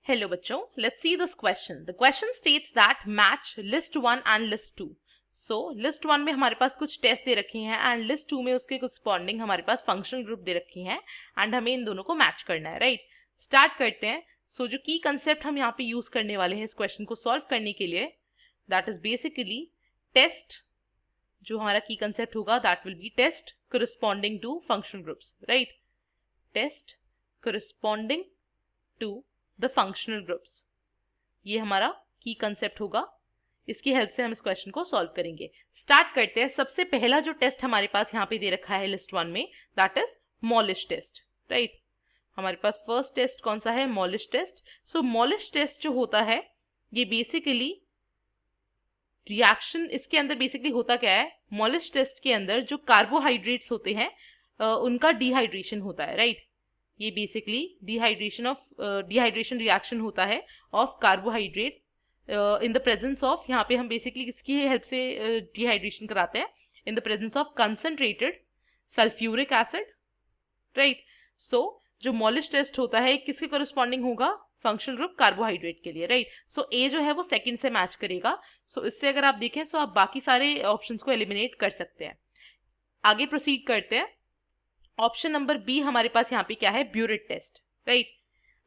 Hello बच्चों, let's see this question. The question states that match list 1 and list 2. So list 1 में हमारे पास कुछ test दे रखे हैं and list 2 में उसके corresponding हमारे पास फंक्शनल ग्रुप दे रखे हैं and हमें इन दोनों को मैच करना है, राइट? स्टार्ट करते हैं. सो जो की कंसेप्ट हम यहाँ पे यूज करने वाले हैं इस क्वेश्चन को सॉल्व करने के लिए, दैट इज बेसिकली टेस्ट. जो हमारा की कंसेप्ट होगा that will be test corresponding to functional groups, right? Test corresponding to the functional groups, ये हमारा की कंसेप्ट होगा. इसकी हेल्प से हम इस क्वेश्चन को सॉल्व करेंगे. स्टार्ट करते हैं. सबसे पहला जो टेस्ट हमारे पास यहाँ पे दे रखा है लिस्ट 1 में, that is Molisch test, right? हमारे पास फर्स्ट टेस्ट कौन सा है? Molisch test. So Molisch test जो होता है ये बेसिकली रिएक्शन, इसके अंदर बेसिकली होता क्या है? मॉलिश टेस्ट के अंदर जो कार्बोहाइड्रेट्स होते हैं उनका डिहाइड्रेशन होता है, राइट? ये बेसिकली डिहाइड्रेशन रिएक्शन होता है of carbohydrate in the presence of, यहाँ पे हम बेसिकली किसकी हेल्प से डिहाइड्रेशन कराते हैं? In the presence of concentrated sulphuric acid, right? So जो मॉलिश टेस्ट होता है किसके करस्पॉन्डिंग होगा? फंक्शनल ग्रुप कार्बोहाइड्रेट के लिए, राइट? सो ए जो है वो सेकंड से मैच करेगा. सो इससे अगर आप देखें तो आप बाकी सारे ऑप्शंस को एलिमिनेट कर सकते हैं. आगे प्रोसीड करते हैं. ऑप्शन नंबर बी हमारे पास यहाँ पे क्या है? Burette test, right?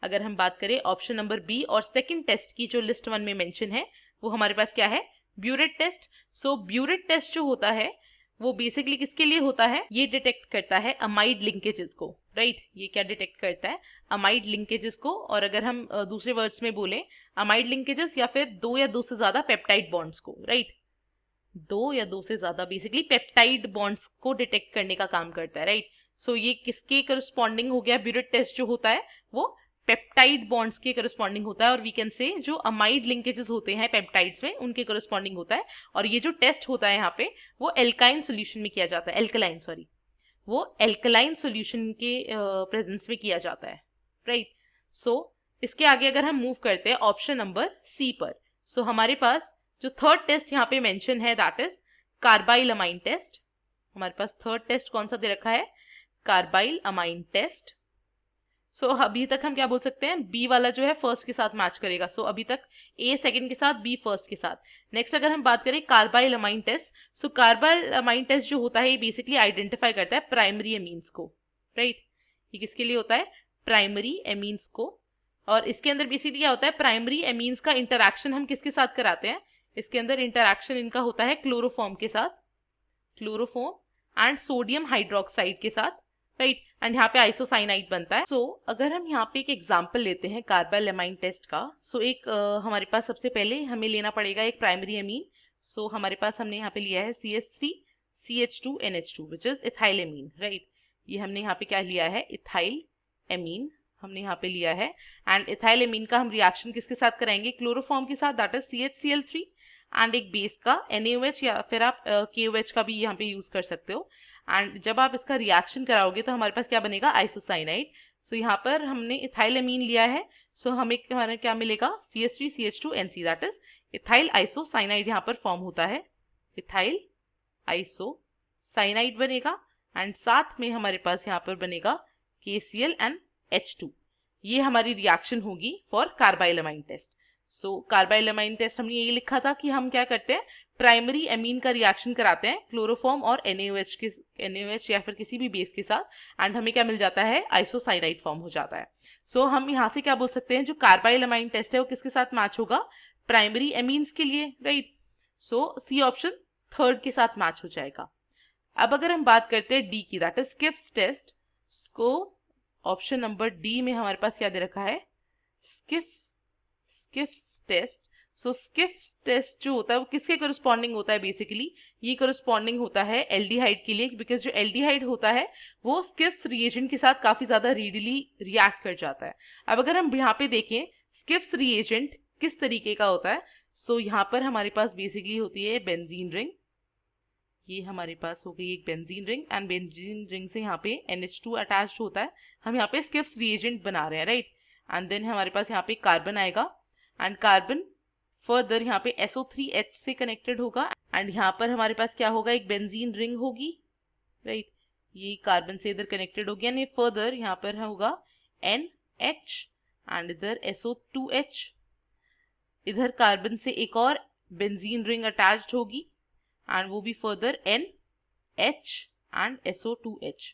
अगर हम बात करें ऑप्शन नंबर बी और सेकंड टेस्ट की जो लिस्ट 1 में मेंशन है वो हमारे पास क्या है? Burette test. So biuret test जो होता है वो बेसिकली किसके लिए होता है? ये डिटेक्ट करता है अमाइड लिंकेजेस को, राइट? ये क्या डिटेक्ट करता है? अमाइड लिंकेजेस को. और अगर हम दूसरे वर्ड्स में बोलें, अमाइड लिंकेजेस या फिर दो या दो से ज्यादा पेप्टाइड बॉन्ड्स को, राइट? दो या दो से ज्यादा बेसिकली पेप्टाइड बॉन्ड्स को डिटेक्ट करने का काम करता है, राइट? सो ये किसके करस्पॉन्डिंग हो गया? ब्यूरेट टेस्ट जो होता है वो पेप्टाइड बॉन्ड्स के करस्पॉन्डिंग होता है. और वी कैन से जो अमाइड लिंकेजेस होते हैं पेप्टाइड्स में उनके करस्पॉन्डिंग होता है. और ये जो टेस्ट होता है यहाँ पे वो एल्काइन सोल्यूशन में किया जाता है. एल्कलाइन, सॉरी, वो एल्कलाइन सोल्यूशन के प्रेजेंस में किया जाता है, राइट? सो इसके आगे अगर हम मूव करते हैं ऑप्शन नंबर सी पर, सो हमारे पास जो थर्ड टेस्ट यहाँ पे मेंशन है that is carbylamine test. हमारे पास थर्ड टेस्ट कौन सा दे रखा है? Carbyl amine test. सो अभी तक हम क्या बोल सकते हैं? बी वाला जो है फर्स्ट के साथ मैच करेगा. सो अभी तक ए सेकंड के साथ, बी फर्स्ट के साथ. नेक्स्ट अगर हम बात करें carbyl amine test, so carbylamine test जो होता है ये बेसिकली आइडेंटिफाई करता है प्राइमरी एमीन्स को, राइट? ये किसके लिए होता है? प्राइमरी एमीन्स को. और इसके अंदर बेसिकली क्या होता है? प्राइमरी एमीन्स का इंटरैक्शन हम किसके साथ कराते हैं? इसके अंदर इंटरैक्शन इनका होता है क्लोरोफॉर्म के साथ, क्लोरोफॉर्म एंड सोडियम हाइड्रोक्साइड के साथ, राइट? एंड यहाँ पे आइसोसाइनाइड बनता है. सो अगर हम यहाँ पे एक एग्जांपल लेते हैं कार्बाइल अमाइन टेस्ट का, सो एक हमारे पास सबसे पहले हमें लेना पड़ेगा एक प्राइमरी एमीन. सो हमारे पास हमने यहाँ पे लिया है CH3 CH2 NH2 which is ethyl amine, right? ये हमने यहाँ पे क्या लिया है? इथाइल एमीन हमने यहाँ पे लिया है. एंड इथाइल एमीन का हम रिएक्शन किसके साथ कराएंगे? क्लोरोफॉर्म के साथ, दैट इज CHCl3 एंड एक बेस का NaOH या फिर आप KOH का भी यहाँ पे यूज कर सकते हो. एंड जब आप इसका रिएक्शन कराओगे तो हमारे पास क्या बनेगा? आइसोसाइनाइड. सो यहाँ पर हमने इथाइल एमीन लिया है. सो हमें हमारा क्या मिलेगा? CH3 CH2 NC, that is ethyl isocyanide यहाँ पर फॉर्म होता है. इथाइल आइसोसाइनाइड बनेगा. एंड साथ में हमारे पास यहाँ पर बनेगा KCl एंड H2. ये हमारी रिएक्शन होगी for carbylamine test. So carbylamine test हमने ये लिखा था कि हम क्या करते हैं? प्राइमरी एमीन का रिएक्शन कराते हैं क्लोरोफॉर्म और NaOH या फिर किसी भी बेस के साथ. एंड हमें क्या मिल जाता है? आइसोसाइनाइड फॉर्म हो जाता है. सो हम यहाँ से क्या बोल सकते हैं? जो कार्बाइल अमाइन टेस्ट है वो किसके साथ मैच होगा? प्राइमरी एमीन्स के लिए, राइट? सो सी ऑप्शन थर्ड के साथ मैच हो जाएगा. अब अगर हम बात करते हैं डी की, दैट इज स्किफ्स टेस्ट को, ऑप्शन नंबर डी में हमारे पास क्या दे रखा है? स्किफ्स टेस्ट. सो स्किफ्स टेस्ट जो होता है वो किसके करस्पॉन्डिंग होता है? बेसिकली ये करस्पॉन्डिंग होता है एल्डिहाइड के लिए, बिकॉज जो एल्डिहाइड होता है वो स्किफ्स रिएजेंट के साथ काफी ज्यादा रीडली रिएक्ट कर जाता है. अब अगर हम यहाँ पे देखें स्किफ्स रिएजेंट किस तरीके का होता है, सो यहाँ पर हमारे पास बेसिकली होती है बेंजीन रिंग. ये हमारे पास हो गई एक benzene ring. And benzene ring से यहाँ पे NH2 अटैच्ड होता है. हम यहाँ पे स्किफ्स रिएजेंट बना रहे हैं, राइट? एंड देन हमारे पास यहाँ पे कार्बन आएगा. एंड कार्बन फर्दर यहाँ पे SO3H से कनेक्टेड होगा. एंड यहाँ पर हमारे पास क्या होगा? एक बेंजीन रिंग होगी, राइट? ये कार्बन से इधर कनेक्टेड होगी. एंड फर्दर यहाँ पर होगा NH एंड इधर SO2H, इधर कार्बन से एक और बेंजीन रिंग अटैच्ड होगी एंड वो भी फर्दर NH एंड SO2H।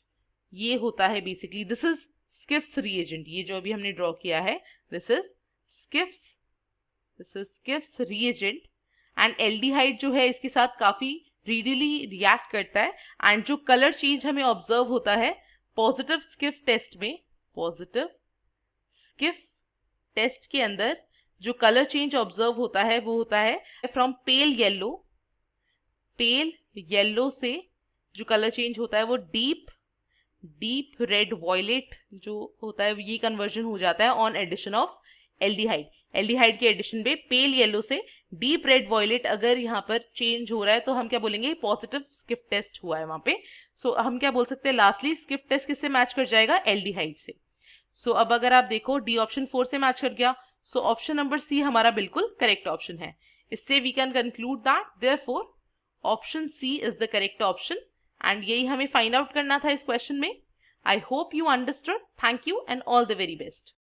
ये होता है basically, this is Schiff's reagent. ये जो अभी हमने ड्रॉ किया है this is Schiff's reagent. And aldehyde जो है इसके साथ काफी रीडिली रिएक्ट करता है एंड जो कलर चेंज हमें ऑब्जर्व होता है पॉजिटिव स्किफ टेस्ट में, पॉजिटिव स्किफ टेस्ट के अंदर जो कलर चेंज ऑब्जर्व होता है वो होता है फ्रॉम पेल येलो से जो कलर चेंज होता है वो डीप रेड वॉयलेट जो होता है, ये कन्वर्जन हो जाता है ऑन एडिशन ऑफ एल्डिहाइड के एडिशन पे पेल येलो से डीप रेड वॉयलेट अगर यहाँ पर चेंज हो रहा है तो हम क्या बोलेंगे, पॉजिटिव स्किप टेस्ट हुआ है वहां पे। सो हम क्या बोल सकते हैं, लास्टली स्किप टेस्ट किससे मैच कर जाएगा, एल्डिहाइड से। सो अब अगर आप देखो डी ऑप्शन 4 से मैच कर गया, सो ऑप्शन नंबर सी हमारा बिल्कुल करेक्ट ऑप्शन है। इससे we can conclude that therefore option C is the correct option and यही हमें फाइंड आउट करना था इस क्वेश्चन में। I hope you understood. Thank you and all the very best.